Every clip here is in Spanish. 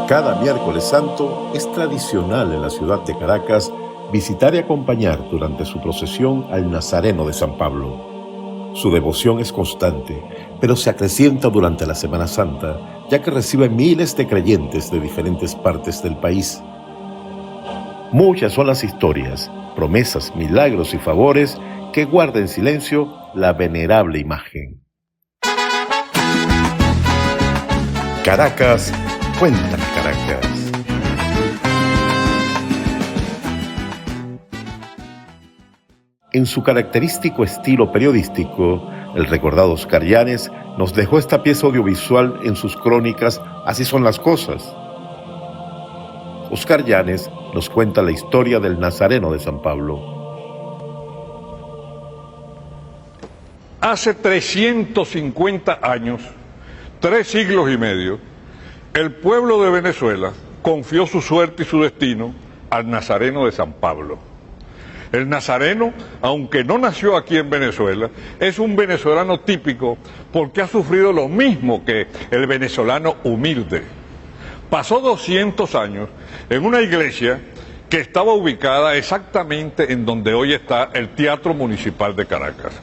Cada miércoles santo es tradicional en la ciudad de Caracas visitar y acompañar durante su procesión al Nazareno de San Pablo. Su devoción es constante, pero se acrecienta durante la Semana Santa, ya que recibe miles de creyentes de diferentes partes del país. Muchas son las historias, promesas, milagros y favores que guarda en silencio la venerable imagen. Caracas, cuenta Caracas. En su característico estilo periodístico, el recordado Oscar Llanes nos dejó esta pieza audiovisual en sus crónicas Así son las cosas. Oscar Llanes nos cuenta la historia del Nazareno de San Pablo. Hace 350 años, 3 siglos y medio, el pueblo de Venezuela confió su suerte y su destino al Nazareno de San Pablo. El Nazareno, aunque no nació aquí en Venezuela, es un venezolano típico porque ha sufrido lo mismo que el venezolano humilde. Pasó 200 años en una iglesia que estaba ubicada exactamente en donde hoy está el Teatro Municipal de Caracas.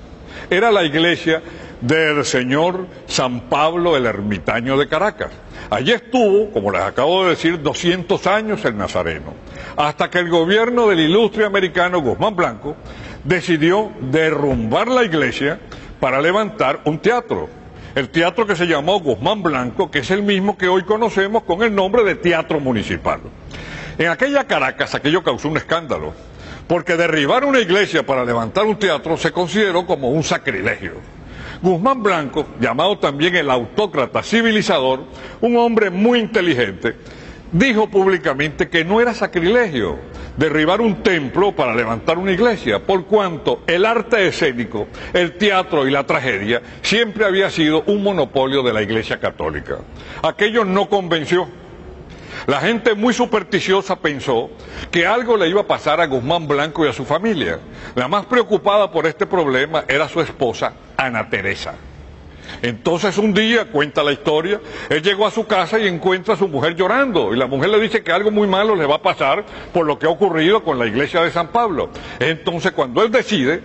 Era la iglesia del señor San Pablo el Ermitaño de Caracas. Allí estuvo, como les acabo de decir, 200 años el Nazareno, hasta que el gobierno del ilustre americano Guzmán Blanco decidió derrumbar la iglesia para levantar un teatro. El teatro que se llamó Guzmán Blanco, que es el mismo que hoy conocemos con el nombre de Teatro Municipal. En aquella Caracas aquello causó un escándalo, porque derribar una iglesia para levantar un teatro se consideró como un sacrilegio. Guzmán Blanco, llamado también el autócrata civilizador, un hombre muy inteligente, dijo públicamente que no era sacrilegio derribar un templo para levantar una iglesia, por cuanto el arte escénico, el teatro y la tragedia siempre había sido un monopolio de la Iglesia Católica. Aquello no convenció. La gente muy supersticiosa pensó que algo le iba a pasar a Guzmán Blanco y a su familia. La más preocupada por este problema era su esposa, Ana Teresa. Entonces un día, cuenta la historia, él llegó a su casa y encuentra a su mujer llorando, y la mujer le dice que algo muy malo le va a pasar por lo que ha ocurrido con la iglesia de San Pablo. Entonces cuando él decide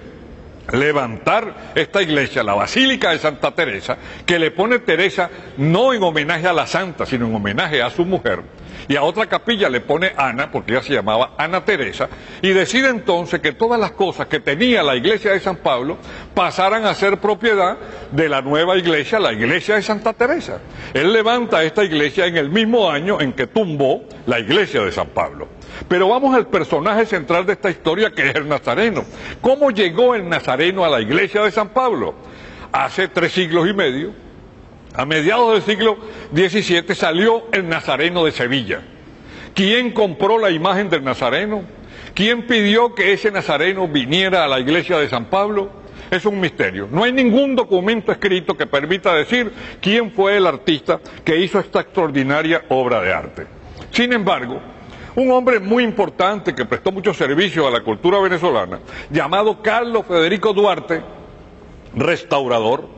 levantar esta iglesia, la Basílica de Santa Teresa, que le pone Teresa no en homenaje a la santa, sino en homenaje a su mujer, y a otra capilla le pone Ana, porque ella se llamaba Ana Teresa, y decide entonces que todas las cosas que tenía la iglesia de San Pablo pasaran a ser propiedad de la nueva iglesia, la iglesia de Santa Teresa. Él levanta esta iglesia en el mismo año en que tumbó la iglesia de San Pablo. Pero vamos al personaje central de esta historia, que es el Nazareno. ¿Cómo llegó el Nazareno a la iglesia de San Pablo? Hace 3 siglos y medio, a mediados del siglo XVII, salió el Nazareno de Sevilla. ¿Quién compró la imagen del Nazareno? ¿Quién pidió que ese Nazareno viniera a la iglesia de San Pablo? Es un misterio. No hay ningún documento escrito que permita decir quién fue el artista que hizo esta extraordinaria obra de arte. Sin embargo, un hombre muy importante que prestó muchos servicios a la cultura venezolana, llamado Carlos Federico Duarte, restaurador,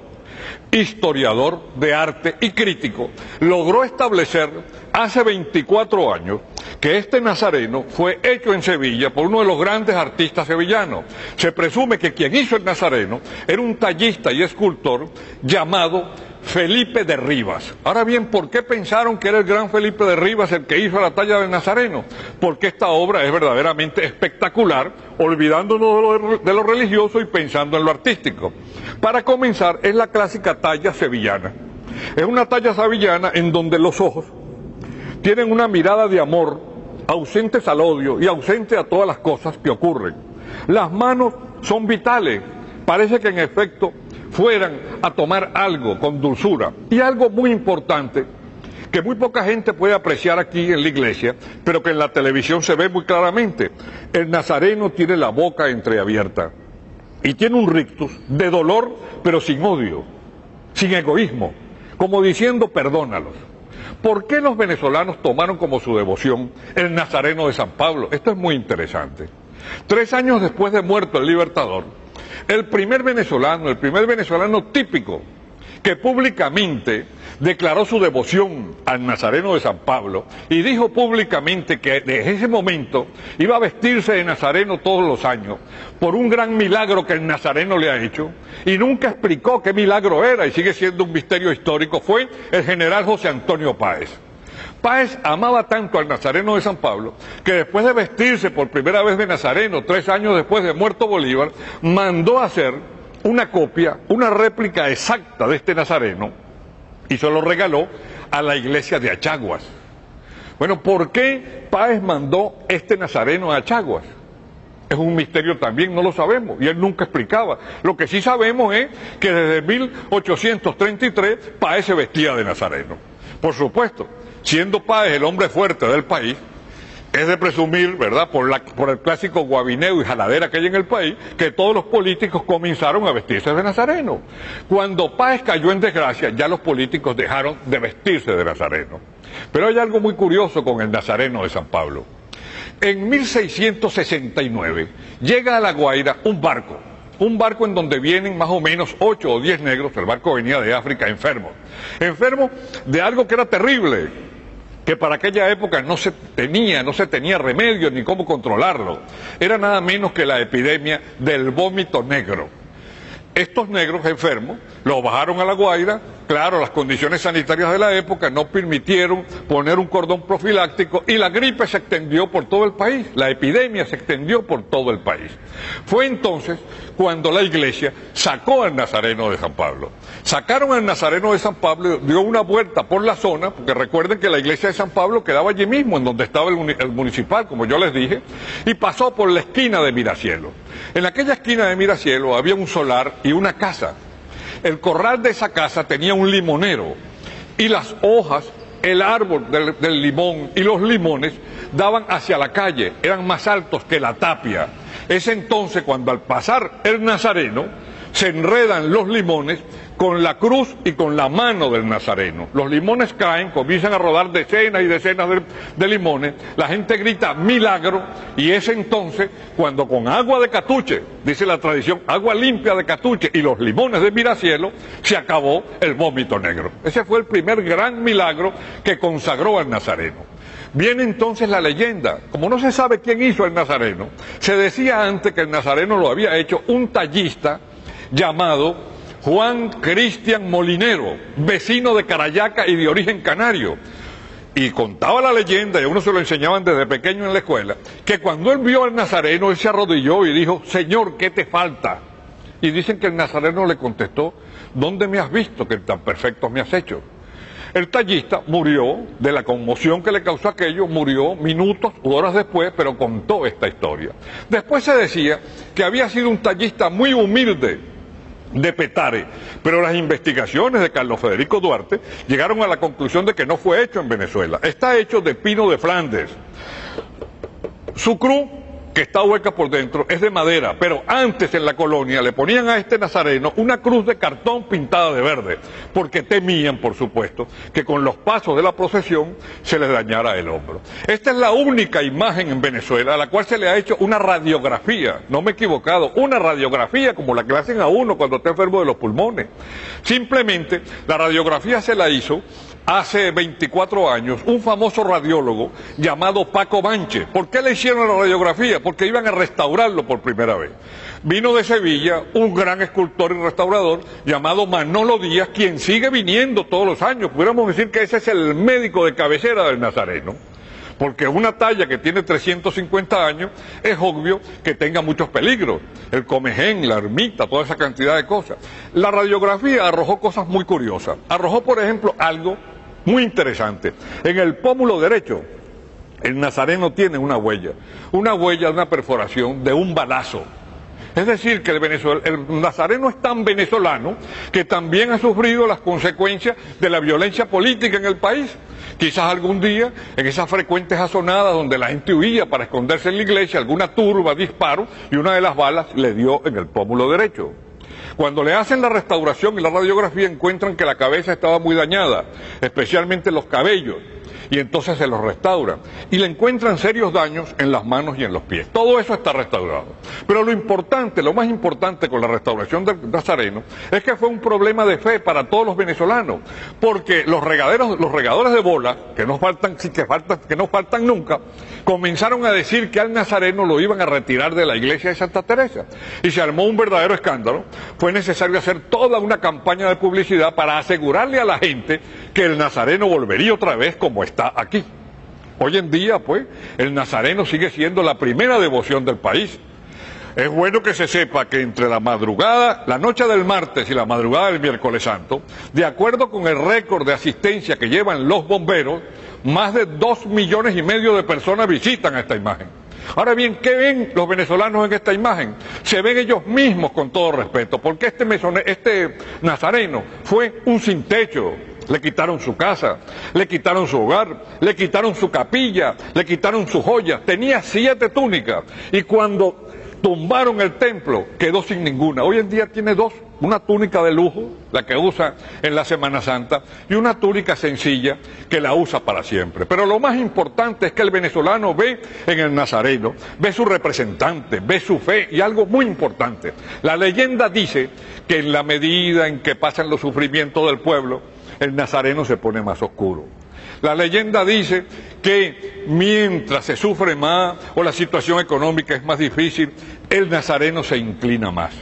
historiador de arte y crítico, logró establecer hace 24 años que este Nazareno fue hecho en Sevilla por uno de los grandes artistas sevillanos. Se presume que quien hizo el Nazareno era un tallista y escultor llamado Felipe de Rivas. Ahora bien, ¿por qué pensaron que era el gran Felipe de Rivas el que hizo la talla del Nazareno? Porque esta obra es verdaderamente espectacular, olvidándonos de lo religioso y pensando en lo artístico. Para comenzar, es la clásica talla sevillana. Es una talla sevillana en donde los ojos tienen una mirada de amor, ausentes al odio y ausentes a todas las cosas que ocurren. Las manos son vitales, parece que en efecto fueran a tomar algo con dulzura. Y algo muy importante, que muy poca gente puede apreciar aquí en la iglesia, pero que en la televisión se ve muy claramente: el Nazareno tiene la boca entreabierta y tiene un rictus de dolor, pero sin odio, sin egoísmo, como diciendo perdónalos. ¿Por qué los venezolanos tomaron como su devoción el Nazareno de San Pablo? Esto es muy interesante. 3 años después de muerto el Libertador, el primer venezolano típico que públicamente declaró su devoción al Nazareno de San Pablo y dijo públicamente que desde ese momento iba a vestirse de Nazareno todos los años por un gran milagro que el Nazareno le ha hecho, y nunca explicó qué milagro era y sigue siendo un misterio histórico, fue el general José Antonio Páez. Páez amaba tanto al Nazareno de San Pablo que después de vestirse por primera vez de Nazareno, 3 años después de muerto Bolívar, mandó hacer una copia, una réplica exacta de este Nazareno y se lo regaló a la iglesia de Achaguas. Bueno, ¿por qué Páez mandó este Nazareno a Achaguas? Es un misterio también, no lo sabemos, y él nunca explicaba. Lo que sí sabemos es que desde 1833 Páez se vestía de Nazareno. Por supuesto, siendo Páez el hombre fuerte del país, es de presumir, ¿verdad?, por el clásico guabineo y jaladera que hay en el país, que todos los políticos comenzaron a vestirse de Nazareno. Cuando Páez cayó en desgracia, ya los políticos dejaron de vestirse de Nazareno. Pero hay algo muy curioso con el Nazareno de San Pablo. En 1669 llega a La Guaira un barco en donde vienen más o menos 8 o 10 negros. El barco venía de África enfermos de algo que era terrible, que para aquella época no se tenía remedio ni cómo controlarlo. Era nada menos que la epidemia del vómito negro. Estos negros enfermos los bajaron a La Guaira. Claro, las condiciones sanitarias de la época no permitieron poner un cordón profiláctico y la gripe se extendió por todo el país, la epidemia se extendió por todo el país. Fue entonces cuando la iglesia sacó al Nazareno de San Pablo. Sacaron al Nazareno de San Pablo, dio una vuelta por la zona, porque recuerden que la iglesia de San Pablo quedaba allí mismo, en donde estaba el municipal, como yo les dije, y pasó por la esquina de Miracielo. En aquella esquina de Miracielo había un solar y una casa. El corral de esa casa tenía un limonero y las hojas, el árbol del limón y los limones daban hacia la calle, eran más altos que la tapia. Es entonces cuando al pasar el Nazareno se enredan los limones con la cruz y con la mano del Nazareno. Los limones caen, comienzan a rodar decenas y decenas de limones, la gente grita milagro, y es entonces cuando con agua de catuche, dice la tradición, agua limpia de catuche y los limones de Miracielo, se acabó el vómito negro. Ese fue el primer gran milagro que consagró al Nazareno. Viene entonces la leyenda. Como no se sabe quién hizo el Nazareno, se decía antes que el Nazareno lo había hecho un tallista llamado Juan Cristian Molinero, vecino de Carayaca y de origen canario. Y contaba la leyenda, y a uno se lo enseñaban desde pequeño en la escuela, que cuando él vio al Nazareno, él se arrodilló y dijo: Señor, ¿qué te falta? Y dicen que el Nazareno le contestó: ¿dónde me has visto que tan perfecto me has hecho? El tallista murió de la conmoción que le causó aquello, murió minutos u horas después, pero contó esta historia. Después se decía que había sido un tallista muy humilde de Petare, pero las investigaciones de Carlos Federico Duarte llegaron a la conclusión de que no fue hecho en Venezuela. Está hecho de pino de Flandes. Su cruz, que está hueca por dentro, es de madera, pero antes en la colonia le ponían a este Nazareno una cruz de cartón pintada de verde, porque temían, por supuesto, que con los pasos de la procesión se les dañara el hombro. Esta es la única imagen en Venezuela a la cual se le ha hecho una radiografía, no me he equivocado, una radiografía como la que le hacen a uno cuando está enfermo de los pulmones. Simplemente la radiografía se la hizo hace 24 años un famoso radiólogo llamado Paco Manche. ¿Por qué le hicieron la radiografía? Porque iban a restaurarlo por primera vez. Vino de Sevilla un gran escultor y restaurador llamado Manolo Díaz, quien sigue viniendo todos los años. Pudiéramos decir que ese es el médico de cabecera del Nazareno, porque una talla que tiene 350 años es obvio que tenga muchos peligros, el comején, la ermita, toda esa cantidad de cosas. La radiografía arrojó cosas muy curiosas. Arrojó, por ejemplo, algo muy interesante. En el pómulo derecho, el Nazareno tiene una huella de una perforación de un balazo. Es decir, que el Nazareno es tan venezolano que también ha sufrido las consecuencias de la violencia política en el país. Quizás algún día, en esas frecuentes azonadas donde la gente huía para esconderse en la iglesia, alguna turba disparó y una de las balas le dio en el pómulo derecho. Cuando le hacen la restauración y la radiografía encuentran que la cabeza estaba muy dañada, especialmente los cabellos. y entonces se los restauran. Y le encuentran serios daños en las manos y en los pies. Todo eso está restaurado. Pero lo importante, lo más importante con la restauración del Nazareno es que fue un problema de fe para todos los venezolanos, porque los regadores de bola, que no faltan nunca, comenzaron a decir que al Nazareno lo iban a retirar de la iglesia de Santa Teresa. Y se armó un verdadero escándalo. Fue necesario hacer toda una campaña de publicidad para asegurarle a la gente que el Nazareno volvería otra vez como está aquí. Hoy en día, pues, el Nazareno sigue siendo la primera devoción del país. Es bueno que se sepa que entre la madrugada, la noche del martes y la madrugada del miércoles santo, de acuerdo con el récord de asistencia que llevan los bomberos, más de 2,5 millones de personas visitan esta imagen. Ahora bien, ¿qué ven los venezolanos en esta imagen? Se ven ellos mismos, con todo respeto, porque este Nazareno fue un sin techo. Le quitaron su casa, le quitaron su hogar, le quitaron su capilla, le quitaron sus joyas. Tenía 7 túnicas y cuando tumbaron el templo quedó sin ninguna. Hoy en día tiene 2, una túnica de lujo, la que usa en la Semana Santa, y una túnica sencilla que la usa para siempre. Pero lo más importante es que el venezolano ve en el Nazareno, ve su representante, ve su fe y algo muy importante. La leyenda dice que en la medida en que pasan los sufrimientos del pueblo, el Nazareno se pone más oscuro. La leyenda dice que mientras se sufre más o la situación económica es más difícil, el Nazareno se inclina más.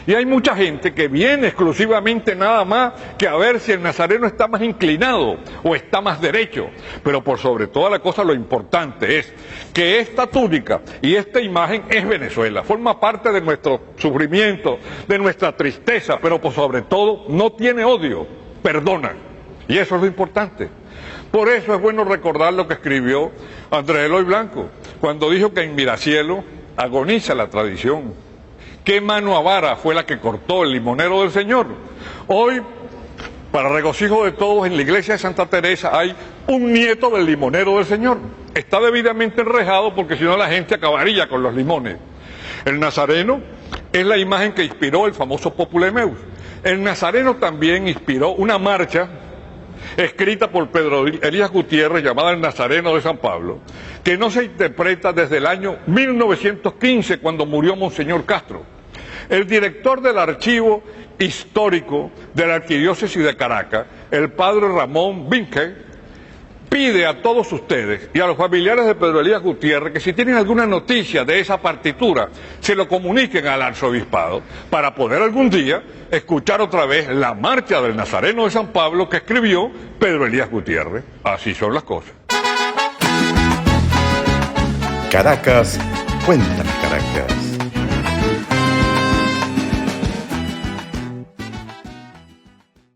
Y hay mucha gente que viene exclusivamente nada más que a ver si el Nazareno está más inclinado o está más derecho. Pero por sobre toda la cosa, lo importante es que esta túnica y esta imagen es Venezuela, forma parte de nuestro sufrimiento, de nuestra tristeza, pero por sobre todo no tiene odio, perdona. Y eso es lo importante. Por eso es bueno recordar lo que escribió Andrés Eloy Blanco, cuando dijo que en Miracielo agoniza la tradición. ¿Qué mano avara fue la que cortó el limonero del Señor? Hoy, para regocijo de todos, en la iglesia de Santa Teresa hay un nieto del limonero del Señor. Está debidamente enrejado porque si no la gente acabaría con los limones. El Nazareno es la imagen que inspiró el famoso Populemeus. El Nazareno también inspiró una marcha escrita por Pedro Elías Gutiérrez, llamada El Nazareno de San Pablo, que no se interpreta desde el año 1915, cuando murió Monseñor Castro. El director del archivo histórico de la Arquidiócesis de Caracas, el padre Ramón Vinque, pide a todos ustedes y a los familiares de Pedro Elías Gutiérrez que si tienen alguna noticia de esa partitura, se lo comuniquen al arzobispado para poder algún día escuchar otra vez la marcha del Nazareno de San Pablo que escribió Pedro Elías Gutiérrez. Así son las cosas. Caracas, cuéntame Caracas.